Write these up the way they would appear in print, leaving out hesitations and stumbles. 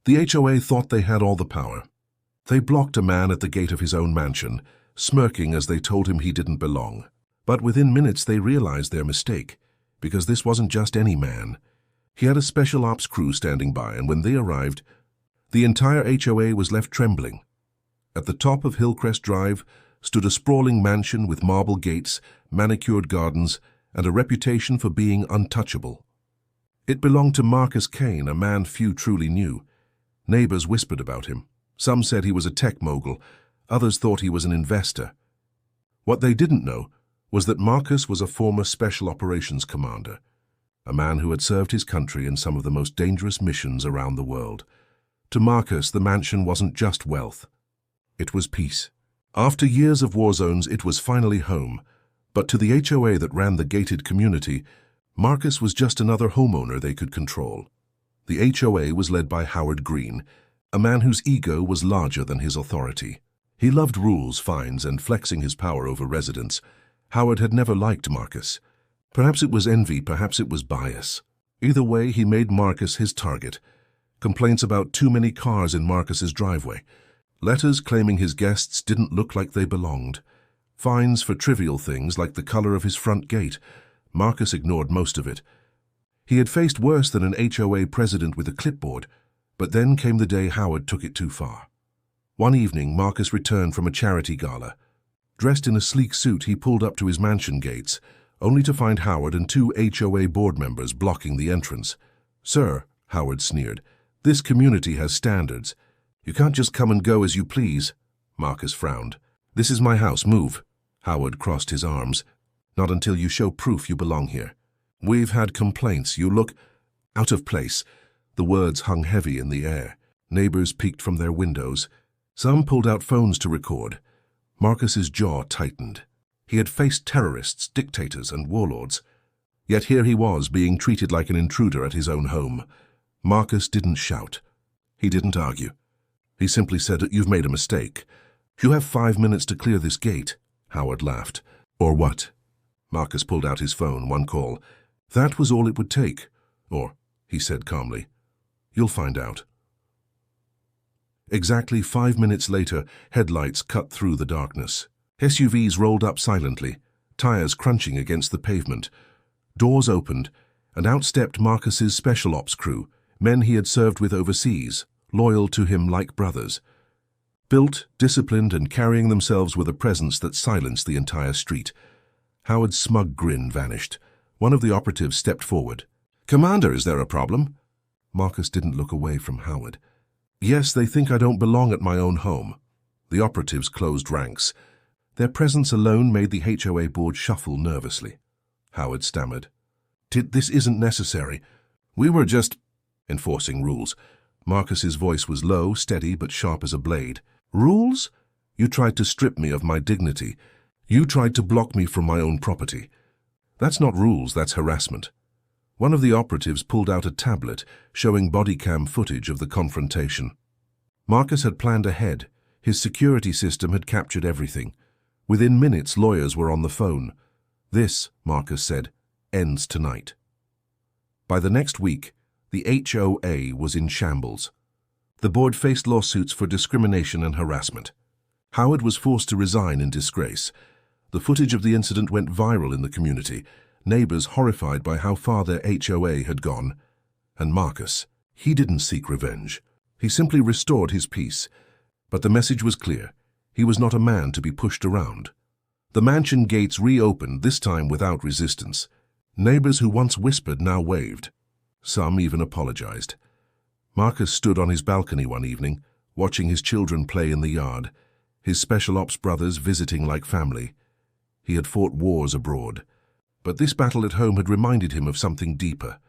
The HOA thought they had all the power. They blocked a man at the gate of his own mansion, smirking as they told him he didn't belong. But within minutes they realized their mistake, because this wasn't just any man. He had a special ops crew standing by, and when they arrived, the entire HOA was left trembling. At the top of Hillcrest Drive stood a sprawling mansion with marble gates, manicured gardens, and a reputation for being untouchable. It belonged to Marcus Kane, a man few truly knew. Neighbors whispered about him. Some said he was a tech mogul, others thought he was an investor. What they didn't know was that Marcus was a former special operations commander, a man who had served his country in some of the most dangerous missions around the world. To Marcus, the mansion wasn't just wealth. It was peace. After years of war zones, it was finally home. But to the HOA that ran the gated community, Marcus was just another homeowner they could control. The HOA was led by Howard Green, a man whose ego was larger than his authority. He loved rules, fines, and flexing his power over residents. Howard had never liked Marcus. Perhaps it was envy, perhaps it was bias. Either way, he made Marcus his target. Complaints about too many cars in Marcus's driveway. Letters claiming his guests didn't look like they belonged. Fines for trivial things like the color of his front gate. Marcus ignored most of it. He had faced worse than an HOA president with a clipboard, but then came the day Howard took it too far. One evening, Marcus returned from a charity gala. Dressed in a sleek suit, he pulled up to his mansion gates, only to find Howard and two HOA board members blocking the entrance. "Sir," Howard sneered, "this community has standards. You can't just come and go as you please." Marcus frowned. "This is my house, move." Howard crossed his arms. "Not until you show proof you belong here. We've had complaints. You look out of place." The words hung heavy in the air. Neighbors peeked from their windows. Some pulled out phones to record. Marcus's jaw tightened. He had faced terrorists, dictators, and warlords. Yet here he was, being treated like an intruder at his own home. Marcus didn't shout. He didn't argue. He simply said, "You've made a mistake. You have 5 minutes to clear this gate." Howard laughed. "Or what?" Marcus pulled out his phone, one call. "That was all it would take." "Or," he said calmly, "you'll find out." Exactly 5 minutes later, headlights cut through the darkness. SUVs rolled up silently, tires crunching against the pavement. Doors opened, and out stepped Marcus's special ops crew, men he had served with overseas, loyal to him like brothers. Built, disciplined, and carrying themselves with a presence that silenced the entire street. Howard's smug grin vanished. One of the operatives stepped forward. "Commander, is there a problem?" Marcus didn't look away from Howard. "Yes, they think I don't belong at my own home." The operatives closed ranks. Their presence alone made the HOA board shuffle nervously. Howard stammered. "This isn't necessary. We were just enforcing rules." Marcus's voice was low, steady, but sharp as a blade. "Rules? You tried to strip me of my dignity. You tried to block me from my own property. That's not rules, that's harassment." One of the operatives pulled out a tablet showing body cam footage of the confrontation. Marcus had planned ahead. His security system had captured everything. Within minutes, lawyers were on the phone. "This," Marcus said, "ends tonight." By the next week, the HOA was in shambles. The board faced lawsuits for discrimination and harassment. Howard was forced to resign in disgrace. The footage of the incident went viral in the community, neighbors horrified by how far their HOA had gone. And Marcus, he didn't seek revenge. He simply restored his peace. But the message was clear. He was not a man to be pushed around. The mansion gates reopened, this time without resistance. Neighbors who once whispered now waved. Some even apologized. Marcus stood on his balcony one evening, watching his children play in the yard, his special ops brothers visiting like family. He had fought wars abroad, but this battle at home had reminded him of something deeper.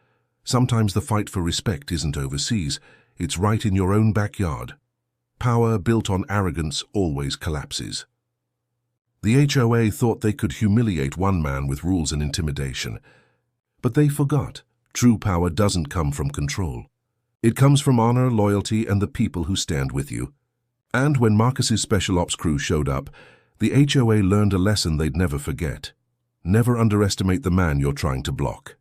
Sometimes the fight for respect isn't overseas, it's right in your own backyard. Power built on arrogance always collapses. The HOA thought they could humiliate one man with rules and intimidation. But they forgot. True power doesn't come from control. It comes from honor, loyalty, and the people who stand with you. And when Marcus's special ops crew showed up, the HOA learned a lesson they'd never forget. Never underestimate the man you're trying to block.